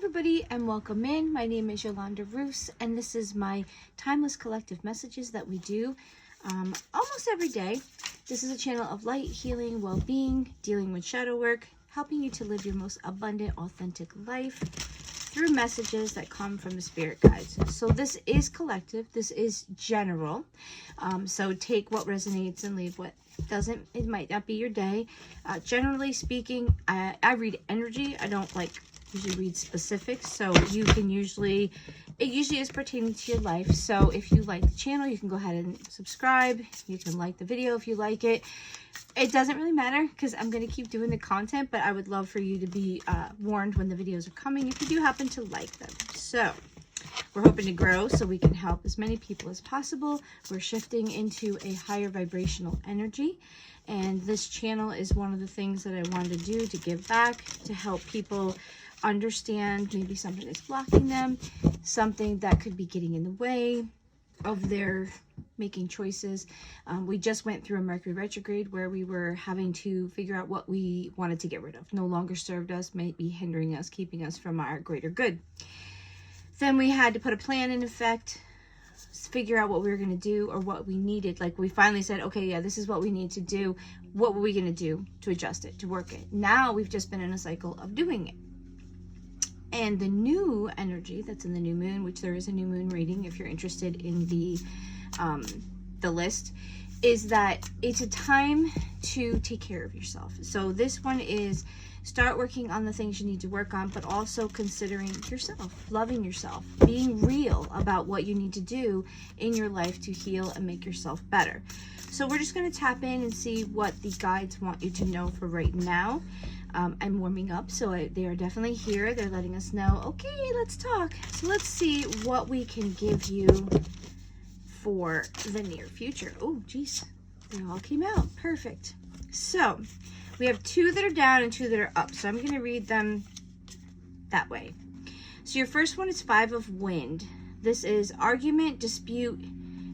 everybody and welcome in. My name is Yolanda Roos and this is my timeless collective messages that we do almost every day. This is a channel of light, healing, well-being, dealing with shadow work, helping you to live your most abundant, authentic life through messages that come from the spirit guides. So this is collective, this is general. So take what resonates and leave what doesn't. It might not be your day. Generally speaking, I read energy. I don't usually read specifics, so you can it usually is pertaining to your life. So if you like the channel, you can go ahead and subscribe. You can like the video if you like it. It doesn't really matter because I'm going to keep doing the content, but I would love for you to be warned when the videos are coming if you do happen to like them. So we're hoping to grow so we can help as many people as possible. We're shifting into a higher vibrational energy, and this channel is one of the things that I wanted to do to give back, to help people understand maybe something that's blocking them, something that could be getting in the way of their making choices. We just went through a Mercury retrograde where we were having to figure out what we wanted to get rid of, no longer served us, may be hindering us, keeping us from our greater good. Then we had to put a plan in effect, figure out what we were going to do or what we needed. Like we finally said, okay, yeah, this is what we need to do. What were we going to do to adjust it, to work it? Now we've just been in a cycle of doing it. And the new energy that's in the new moon, which there is a new moon reading if you're interested in the list, is that it's a time to take care of yourself. So this one is start working on the things you need to work on, but also considering yourself, loving yourself, being real about what you need to do in your life to heal and make yourself better. So we're just going to tap in and see what the guides want you to know for right now. I'm warming up, so they are definitely here. They're letting us know, okay, let's talk. So let's see what we can give you for the near future. Oh, geez, they all came out. Perfect. So we have two that are down and two that are up. So I'm going to read them that way. So your first one is Five of Wind. This is argument, dispute,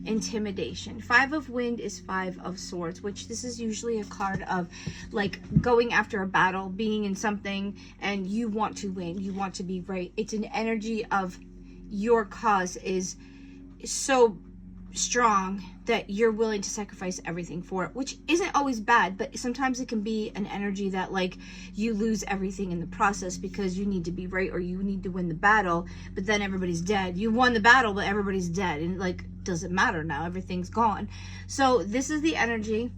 intimidation. Five of Wind is Five of Swords, which this is usually a card of like going after a battle, being in something and you want to win, you want to be right. It's an energy of your cause is so strong that you're willing to sacrifice everything for it, which isn't always bad, but sometimes it can be an energy that like you lose everything in the process because you need to be right or you need to win the battle, but then everybody's dead. You won the battle, but everybody's dead, and like doesn't matter now, everything's gone. So this is the energy.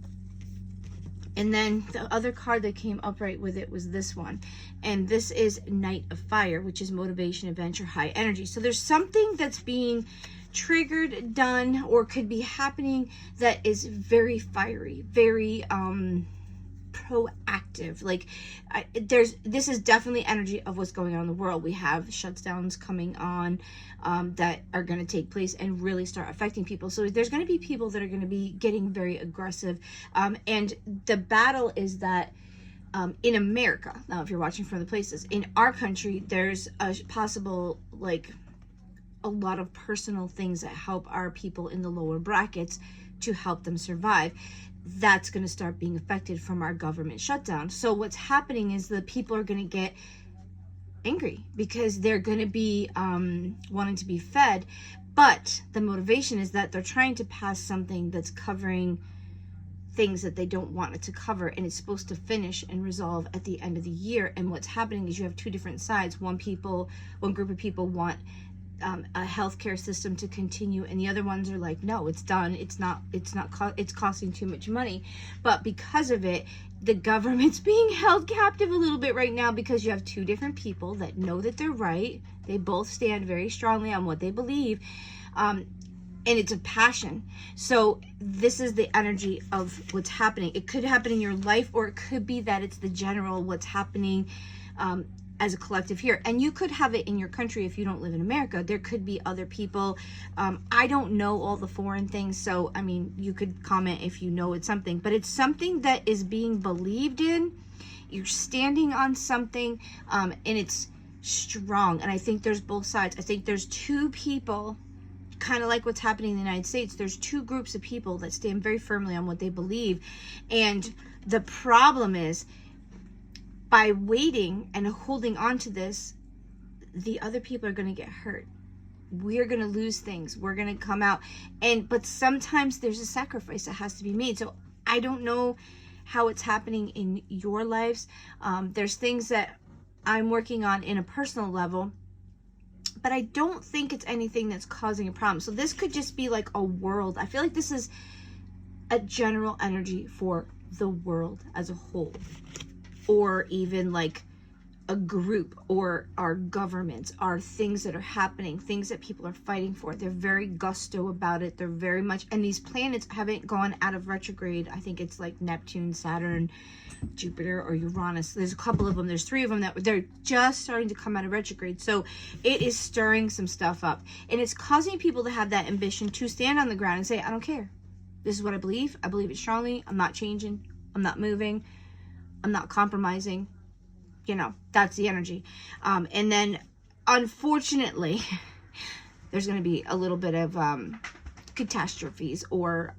And then the other card that came upright with it was this one, and this is Knight of Fire, which is motivation, adventure, high energy. So there's something that's being triggered, done, or could be happening that is very fiery, very proactive. Like this is definitely energy of what's going on in the world. We have shutdowns coming on that are going to take place and really start affecting people. So there's going to be people that are going to be getting very aggressive, and the battle is that in America, now if you're watching from the places in our country, there's a possible like a lot of personal things that help our people in the lower brackets to help them survive. That's going to start being affected from our government shutdown. So what's happening is the people are going to get angry because they're going to be wanting to be fed, but the motivation is that they're trying to pass something that's covering things that they don't want it to cover, and it's supposed to finish and resolve at the end of the year. And what's happening is you have two different sides. One group of people want a healthcare system to continue, and the other ones are like, no, it's done, it's costing too much money. But because of it, the government's being held captive a little bit right now because you have two different people that know that they're right. They both stand very strongly on what they believe, and it's a passion. So this is the energy of what's happening. It could happen in your life, or it could be that it's the general what's happening as a collective here. And you could have it in your country if you don't live in America. There could be other people. I don't know all the foreign things, so I mean, you could comment if you know it's something, but it's something that is being believed in. You're standing on something, and it's strong. And I think there's both sides. I think there's two people, kind of like what's happening in the United States. There's two groups of people that stand very firmly on what they believe. And the problem is, by waiting and holding on to this, the other people are going to get hurt. We're going to lose things. We're going to come out. But sometimes there's a sacrifice that has to be made. So I don't know how it's happening in your lives. There's things that I'm working on in a personal level, but I don't think it's anything that's causing a problem. So this could just be like a world. I feel like this is a general energy for the world as a whole, or even like a group, or our governments, our things that are happening, things that people are fighting for. They're very gusto about it. They're very much, and these planets haven't gone out of retrograde. I think it's like Neptune, Saturn, Jupiter, or Uranus. There's a couple of them. There's 3 of them that they're just starting to come out of retrograde. So it is stirring some stuff up, and it's causing people to have that ambition to stand on the ground and say, I don't care. This is what I believe. I believe it strongly. I'm not changing. I'm not moving. I'm not compromising. You know, that's the energy. And then, unfortunately, there's going to be a little bit of catastrophes or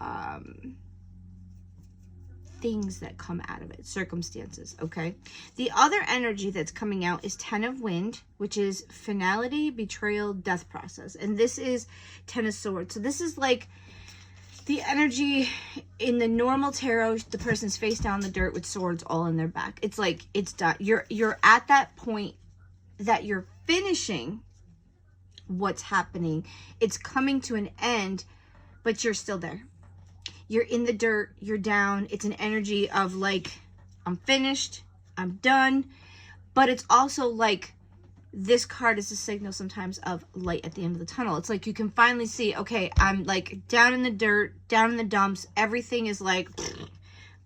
things that come out of it, circumstances, okay? The other energy that's coming out is 10 of Wind, which is finality, betrayal, death process. And this is 10 of Swords. So this is like the energy in the normal tarot, the person's face down in the dirt with swords all in their back. It's like, it's done. You're at that point that you're finishing what's happening. It's coming to an end, but you're still there. You're in the dirt, you're down. It's an energy of like, I'm finished, I'm done. But it's also like, this card is a signal sometimes of light at the end of the tunnel. It's like you can finally see, okay, I'm like down in the dirt, down in the dumps. Everything is like,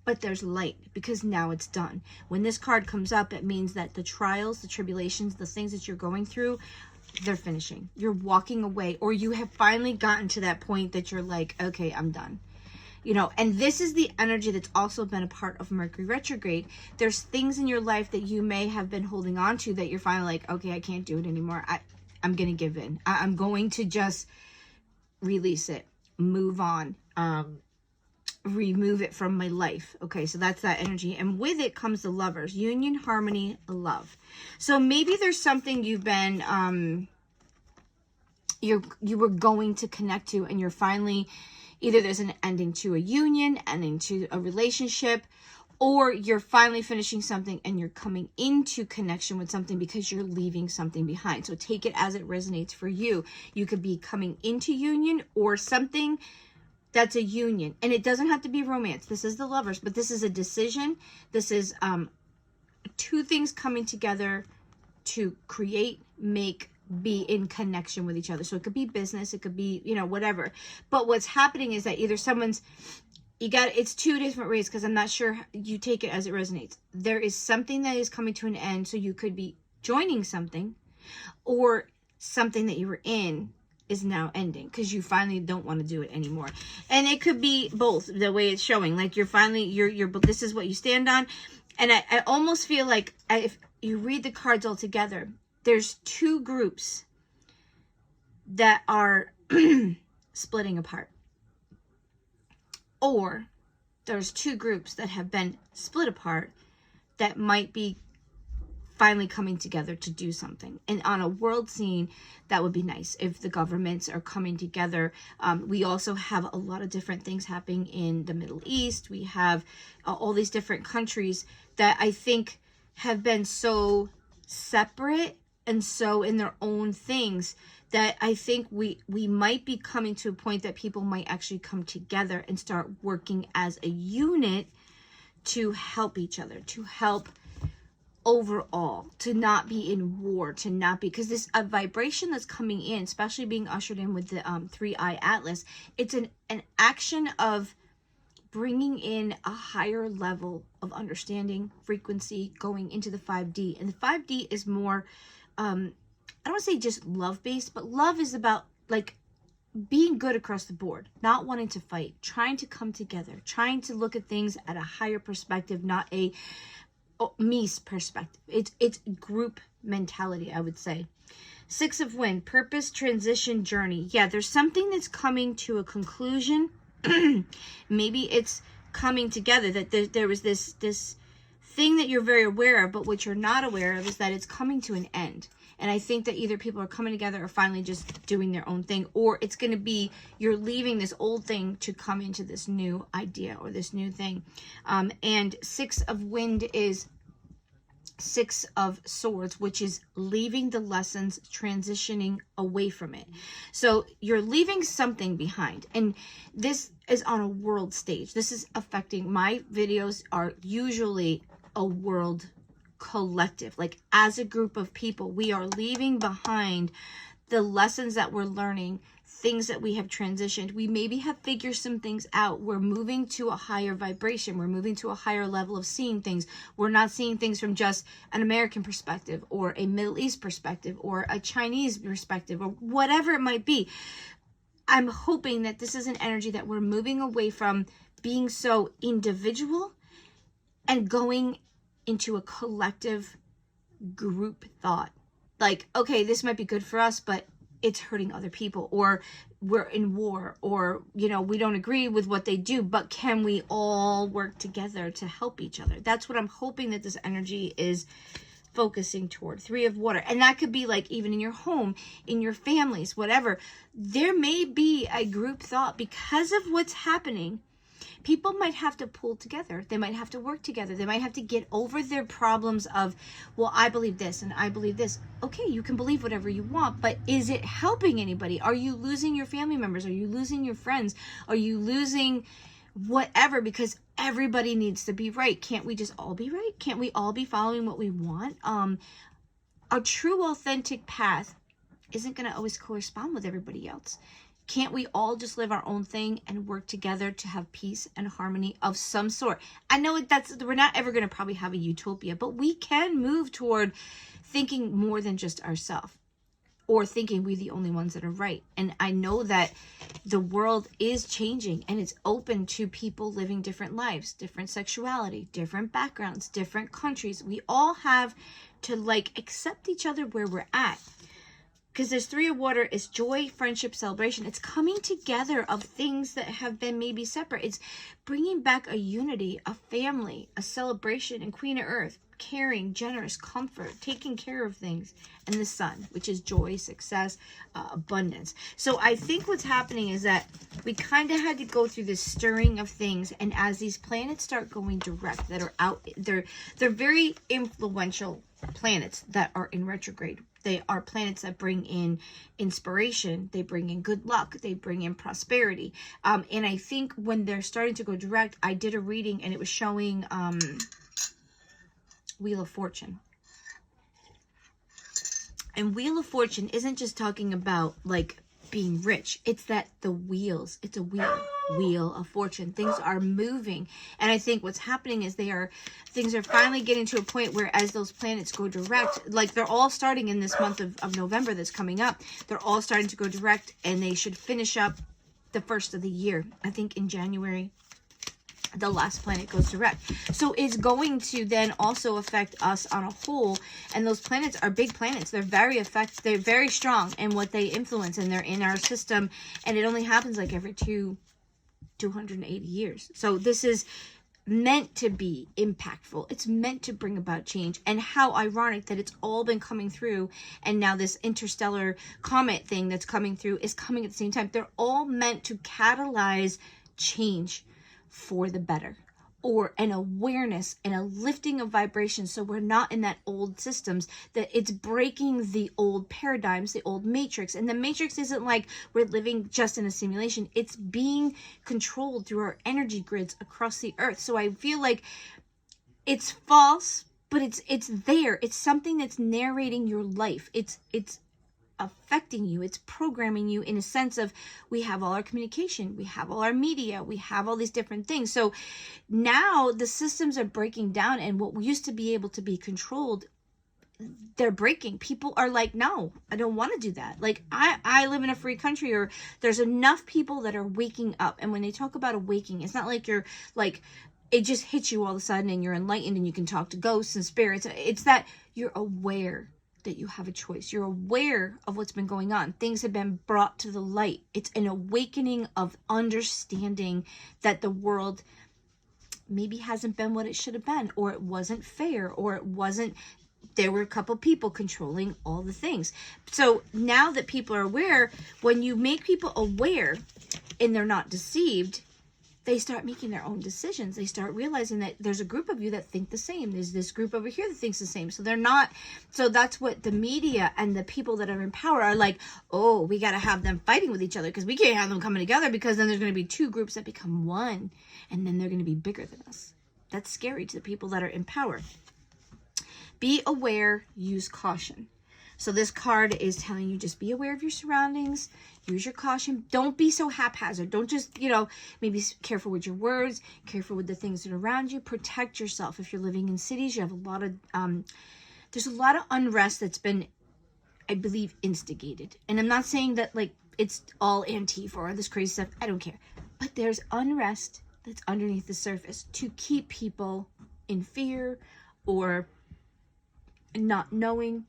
but there's light because now it's done. When this card comes up, it means that the trials, the tribulations, the things that you're going through, they're finishing. You're walking away, or you have finally gotten to that point that you're like, okay, I'm done. You know, and this is the energy that's also been a part of Mercury retrograde. There's things in your life that you may have been holding on to that you're finally like, okay, I can't do it anymore. I'm going to give in. I'm going to just release it, move on, remove it from my life. Okay, so that's that energy. And with it comes the Lovers, union, harmony, love. So maybe there's something you've been, you were going to connect to, and you're finally, either there's an ending to a union, ending to a relationship, or you're finally finishing something and you're coming into connection with something because you're leaving something behind. So take it as it resonates for you. You could be coming into union or something that's a union. And it doesn't have to be romance. This is the Lovers, but this is a decision. This is 2 things coming together to create, make, be in connection with each other. So it could be business, it could be, you know, whatever. But what's happening is that either someone's, it's 2 different ways, because I'm not sure you take it as it resonates. There is something that is coming to an end, so you could be joining something, or something that you were in is now ending because you finally don't want to do it anymore. And it could be both, the way it's showing, like you're finally, this is what you stand on. And I almost feel like if you read the cards all together, there's 2 groups that are splitting apart. Or there's 2 groups that have been split apart that might be finally coming together to do something. And on a world scene, that would be nice if the governments are coming together. We also have a lot of different things happening in the Middle East. We have all these different countries that I think have been so separate and so in their own things that I think we might be coming to a point that people might actually come together and start working as a unit to help each other, to help overall, to not be in war, to not be, because this a vibration that's coming in, especially being ushered in with the 3i Atlas, it's an action of bringing in a higher level of understanding, frequency, going into the 5D. And the 5D is more, I don't want to say just love-based, but love is about like being good across the board, not wanting to fight, trying to come together, trying to look at things at a higher perspective, not a me's perspective. It's group mentality, I would say. 6 of Wind, purpose, transition, journey. Yeah, there's something that's coming to a conclusion. Maybe it's coming together, that there was this thing that you're very aware of, but what you're not aware of is that it's coming to an end. And I think that either people are coming together or finally just doing their own thing, or it's going to be you're leaving this old thing to come into this new idea or this new thing. And Six of Wind is Six of Swords, which is leaving the lessons, transitioning away from it. So you're leaving something behind, and this is on a world stage. This is affecting, my videos are usually a world collective, like as a group of people. We are leaving behind the lessons that we're learning, things that we have transitioned. We maybe have figured some things out. We're moving to a higher vibration. We're moving to a higher level of seeing things. We're not seeing things from just an American perspective or a Middle East perspective or a Chinese perspective or whatever it might be. I'm hoping that this is an energy that we're moving away from being so individual and going into a collective group thought. Like, okay, this might be good for us, but it's hurting other people, or we're in war, or, you know, we don't agree with what they do, but can we all work together to help each other? That's what I'm hoping that this energy is focusing toward. Three of Water. And that could be like even in your home, in your families, whatever. There may be a group thought because of what's happening. People might have to pull together. They might have to work together. They might have to get over their problems of, well, I believe this and I believe this. Okay, you can believe whatever you want, but is it helping anybody? Are you losing your family members? Are you losing your friends? Are you losing whatever? Because everybody needs to be right. Can't we just all be right? Can't we all be following what we want? A true, authentic path isn't going to always correspond with everybody else. Can't we all just live our own thing and work together to have peace and harmony of some sort? I know we're not ever going to probably have a utopia, but we can move toward thinking more than just ourselves, or thinking we're the only ones that are right. And I know that the world is changing and it's open to people living different lives, different sexuality, different backgrounds, different countries. We all have to like accept each other where we're at. Because there's Three of Water, it's joy, friendship, celebration. It's coming together of things that have been maybe separate. It's bringing back a unity, a family, a celebration, and Queen of Earth, caring, generous, comfort, taking care of things. And the Sun, which is joy, success, abundance. So I think what's happening is that we kind of had to go through this stirring of things. And as these planets start going direct, that are out, they're very influential planets that are in retrograde. They are planets that bring in inspiration. They bring in good luck. They bring in prosperity. And I think when they're starting to go direct, I did a reading and it was showing Wheel of Fortune. And Wheel of Fortune isn't just talking about like being rich. It's that the wheels, it's a wheel of fortune. Things are moving. And I think what's happening is things are finally getting to a point where as those planets go direct, like they're all starting in this month of November that's coming up, they're all starting to go direct, and they should finish up the first of the year. I think in January, the last planet goes direct. So it's going to then also affect us on a whole. And those planets are big planets. They're very strong in what they influence, and they're in our system. And it only happens like every 280 years. So this is meant to be impactful. It's meant to bring about change. And how ironic that it's all been coming through, and now this interstellar comet thing that's coming through is coming at the same time. They're all meant to catalyze change for the better, or an awareness and a lifting of vibration, so we're not in that old systems, that it's breaking the old paradigms, the old matrix. And the matrix isn't like we're living just in a simulation. It's being controlled through our energy grids across the earth. So I feel like it's false, but it's there. It's something that's narrating your life. It's affecting you. It's programming you in a sense of, we have all our communication, we have all our media, we have all these different things. So now the systems are breaking down, and what used to be able to be controlled, they're breaking. People are like, no, I don't want to do that. Like I live in a free country, or there's enough people that are waking up. And when they talk about awakening, it's not like you're like, it just hits you all of a sudden and you're enlightened and you can talk to ghosts and spirits. It's that you're aware that you have a choice. You're aware of what's been going on. Things have been brought to the light. It's an awakening of understanding that the world maybe hasn't been what it should have been, or it wasn't fair, or it wasn't there were a couple people controlling all the things. So now that people are aware, when you make people aware and they're not deceived, they start making their own decisions. They start realizing that there's a group of you that think the same. There's this group over here that thinks the same. So they're not, so that's what the media and the people that are in power are like, oh, we got to have them fighting with each other because we can't have them coming together, because then there's going to be two groups that become one, and then they're going to be bigger than us. That's scary to the people that are in power. Be aware, use caution. So this card is telling you, just be aware of your surroundings, use your caution. Don't be so haphazard. Don't just, maybe careful with your words, careful with the things that are around you. Protect yourself. If you're living in cities, you have a lot of, there's a lot of unrest that's been, I believe, instigated. And I'm not saying that like it's all Antifa or this crazy stuff. I don't care. But there's unrest that's underneath the surface to keep people in fear or not knowing.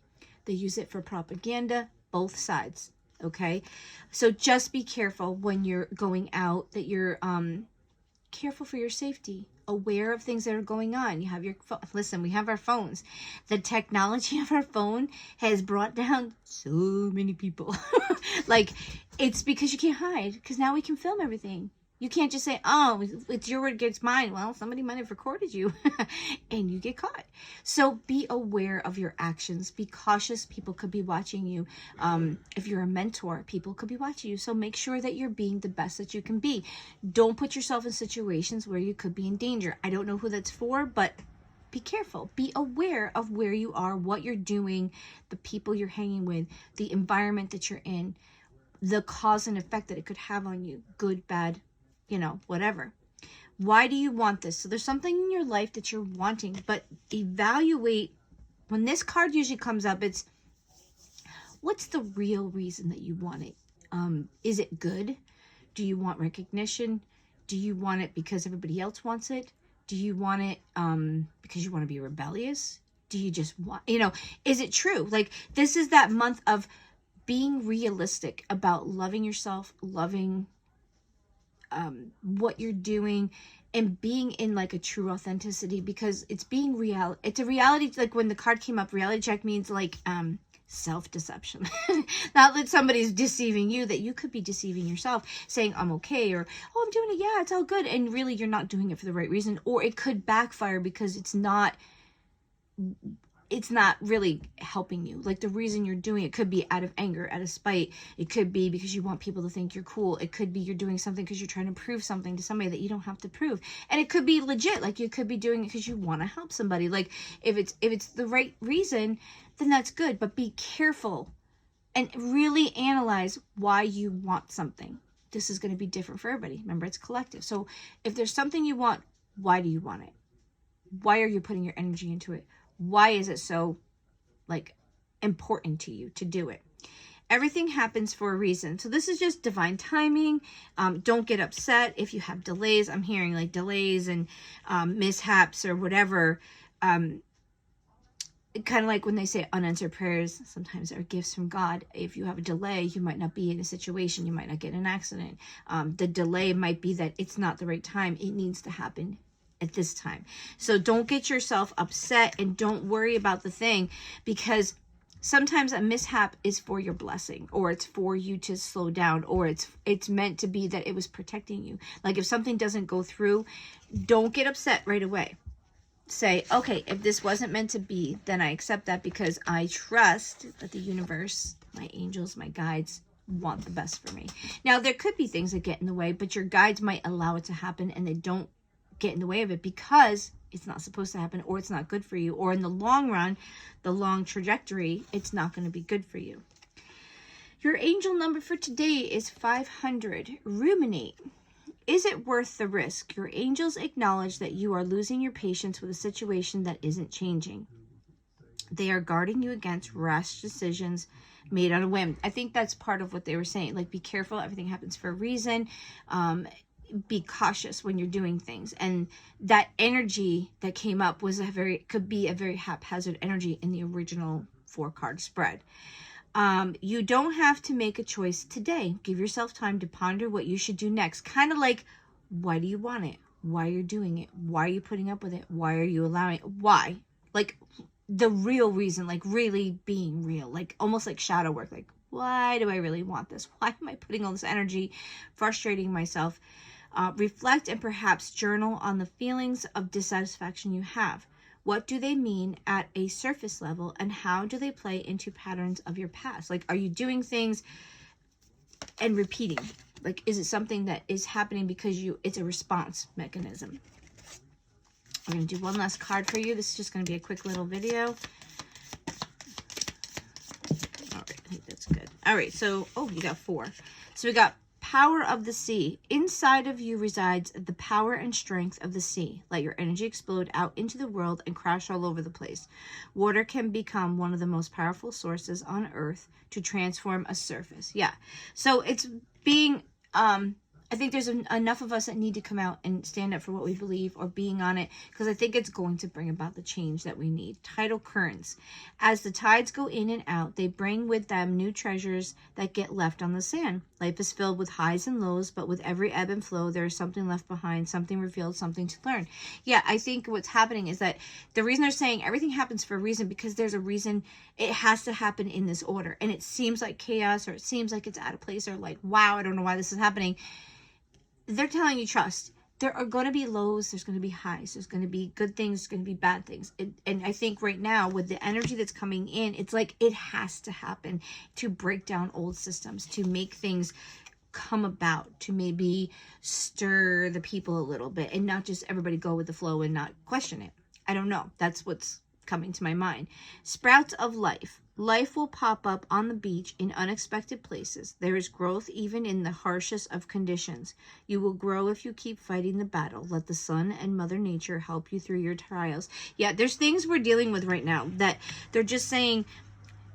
They use it for propaganda, both sides, okay? So just be careful when you're going out, that you're careful for your safety, aware of things that are going on. You have your phone. Listen, we have our phones. The technology of our phone has brought down so many people. Like, it's because you can't hide, because now we can film everything. You can't just say, oh, it's your word against mine. Well, somebody might have recorded you and you get caught. So be aware of your actions. Be cautious. People could be watching you. If you're a mentor, people could be watching you. So make sure that you're being the best that you can be. Don't put yourself in situations where you could be in danger. I don't know who that's for, but be careful. Be aware of where you are, what you're doing, the people you're hanging with, the environment that you're in, the cause and effect that it could have on you, good, bad, whatever. Why do you want this? So there's something in your life that you're wanting, but evaluate. When this card usually comes up, it's what's the real reason that you want it? Is it good? Do you want recognition? Do you want it because everybody else wants it? Do you want it because you want to be rebellious? Do you just want, is it true? Like, this is that month of being realistic about loving yourself, loving what you're doing, and being in like a true authenticity, because it's being real. It's a reality. Like when the card came up, reality check means like self-deception. Not that somebody's deceiving you, that you could be deceiving yourself, saying I'm okay, or oh, I'm doing it, yeah, it's all good, and really you're not doing it for the right reason, or it could backfire because it's not really helping you. Like, the reason you're doing it could be out of anger, out of spite. It could be because you want people to think you're cool. It could be you're doing something because you're trying to prove something to somebody that you don't have to prove. And it could be legit. Like, you could be doing it because you want to help somebody. Like, if it's the right reason, then that's good. But be careful and really analyze why you want something. This is going to be different for everybody. Remember, it's collective. So if there's something you want, why do you want it? Why are you putting your energy into it? Why is it so important to you to do it? Everything happens for a reason. So this is just divine timing. Don't get upset if you have delays. I'm hearing like delays and mishaps or whatever. Kind of like when they say unanswered prayers sometimes are gifts from God. If you have a delay, you might not be in a situation. You might not get in an accident. The delay might be that it's not the right time. It needs to happen at this time. So don't get yourself upset and don't worry about the thing, because sometimes a mishap is for your blessing, or it's for you to slow down, or it's meant to be that it was protecting you. Like, if something doesn't go through, don't get upset right away. Say, okay, if this wasn't meant to be, then I accept that, because I trust that the universe, my angels, my guides want the best for me. Now, there could be things that get in the way, but your guides might allow it to happen, and they don't get in the way of it because it's not supposed to happen, or it's not good for you, or in the long run, the long trajectory, it's not going to be good for you. Your angel number for today is 500. Ruminate. Is it worth the risk? Your angels acknowledge that you are losing your patience with a situation that isn't changing. They are guarding you against rash decisions made on a whim. I think that's part of what they were saying. Like, be careful. Everything happens for a reason. Be cautious when you're doing things. And that energy that came up was could be a very haphazard energy in the original 4-card spread. You don't have to make a choice today. Give yourself time to ponder what you should do next. Kind of like, why do you want it? Why are you doing it? Why are you putting up with it? Why are you allowing it? Why? Like, the real reason, like really being real, like almost like shadow work. Like, why do I really want this? Why am I putting all this energy, frustrating myself? Reflect and perhaps journal on the feelings of dissatisfaction you have. What do they mean at a surface level, and how do they play into patterns of your past? Like, are you doing things and repeating? Like, is it something that is happening because it's a response mechanism? I'm going to do one last card for you. This is just going to be a quick little video. All right, I think that's good. All right, so, oh, you got 4. So we got power of the sea. Inside of you resides the power and strength of the sea. Let your energy explode out into the world and crash all over the place. Water can become one of the most powerful sources on earth to transform a surface. Yeah. So it's being, I think there's enough of us that need to come out and stand up for what we believe, or being on it, because I think it's going to bring about the change that we need. Tidal currents. As the tides go in and out, they bring with them new treasures that get left on the sand. Life is filled with highs and lows, but with every ebb and flow, there is something left behind, something revealed, something to learn. Yeah, I think what's happening is that the reason they're saying everything happens for a reason, because there's a reason it has to happen in this order. And it seems like chaos, or it seems like it's out of place, or like, wow, I don't know why this is happening. They're telling you trust. There are going to be lows, there's going to be highs, there's going to be good things, there's going to be bad things. And I think right now, with the energy that's coming in, it's like it has to happen to break down old systems, to make things come about, to maybe stir the people a little bit, and not just everybody go with the flow and not question it. I don't know. That's what's coming to my mind. Sprouts of life. Life will pop up on the beach in unexpected places. There is growth even in the harshest of conditions. You will grow if you keep fighting the battle. Let the sun and Mother Nature help you through your trials. Yeah, there's things we're dealing with right now that they're just saying,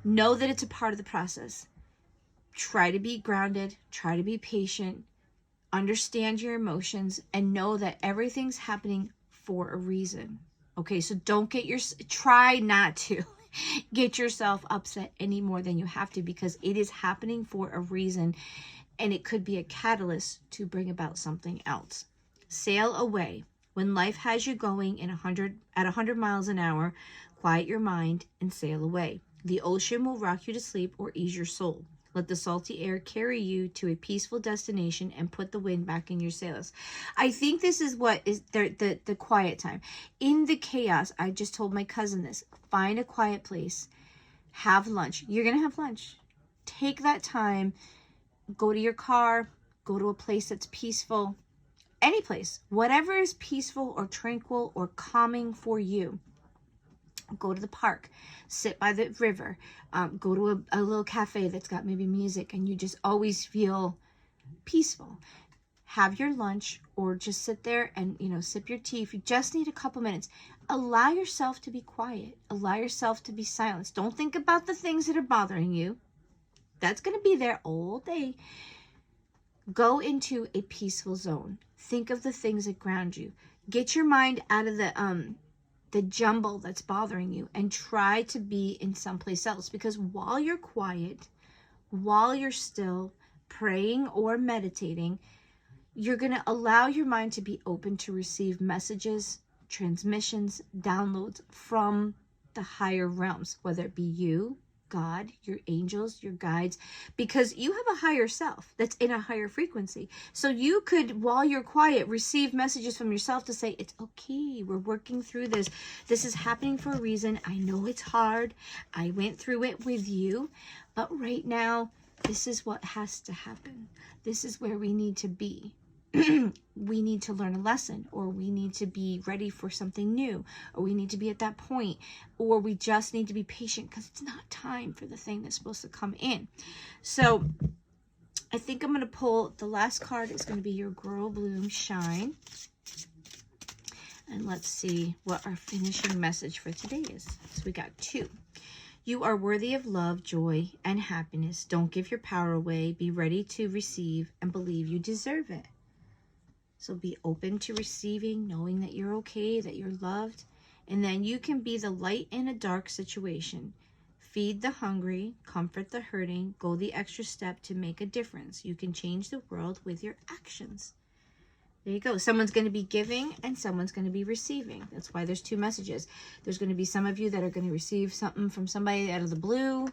know that it's a part of the process. Try to be grounded. Try to be patient. Understand your emotions, and know that everything's happening for a reason. Okay, so try not to get yourself upset any more than you have to, because it is happening for a reason, and it could be a catalyst to bring about something else. Sail away. When life has you going at 100 miles an hour, quiet your mind and sail away. The ocean will rock you to sleep or ease your soul. Let the salty air carry you to a peaceful destination and put the wind back in your sails. I think this is what is the quiet time. In the chaos, I just told my cousin this. Find a quiet place. Have lunch. You're going to have lunch. Take that time. Go to your car. Go to a place that's peaceful. Any place. Whatever is peaceful or tranquil or calming for you. Go to the park, sit by the river, go to a little cafe that's got maybe music, and you just always feel peaceful. Have your lunch, or just sit there and, sip your tea. If you just need a couple minutes, allow yourself to be quiet. Allow yourself to be silenced. Don't think about the things that are bothering you. That's going to be there all day. Go into a peaceful zone. Think of the things that ground you. Get your mind out of the jumble that's bothering you, and try to be in someplace else. Because while you're quiet, while you're still praying or meditating, you're going to allow your mind to be open to receive messages, transmissions, downloads from the higher realms, whether it be you, God, your angels, your guides, because you have a higher self that's in a higher frequency. So you could, while you're quiet, receive messages from yourself to say, it's okay, we're working through this. This is happening for a reason. I know it's hard. I went through it with you, but right now, this is what has to happen. This is where we need to be. We need to learn a lesson, or we need to be ready for something new, or we need to be at that point, or we just need to be patient because it's not time for the thing that's supposed to come in. So I think I'm going to pull the last card. Is going to be your Grow, Bloom, Shine. And let's see what our finishing message for today is. So we got 2. You are worthy of love, joy, and happiness. Don't give your power away. Be ready to receive and believe you deserve it. So be open to receiving, knowing that you're okay, that you're loved. And then you can be the light in a dark situation. Feed the hungry, comfort the hurting, go the extra step to make a difference. You can change the world with your actions. There you go. Someone's going to be giving and someone's going to be receiving. That's why there's two messages. There's going to be some of you that are going to receive something from somebody out of the blue,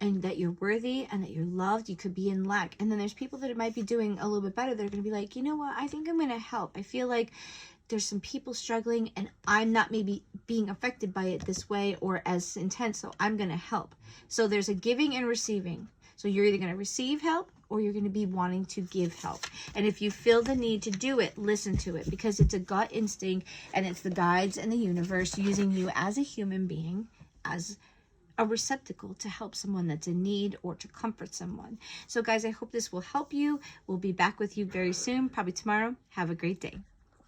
and that you're worthy and that you're loved. You could be in lack. And then there's people that might be doing a little bit better. They're going to be like, you know what? I think I'm going to help. I feel like there's some people struggling and I'm not maybe being affected by it this way or as intense. So I'm going to help. So there's a giving and receiving. So you're either going to receive help or you're going to be wanting to give help. And if you feel the need to do it, listen to it, because it's a gut instinct and it's the guides and the universe using you as a human being, as a receptacle to help someone that's in need or to comfort someone. So guys, I hope this will help you. We'll be back with you very soon, probably tomorrow. Have a great day.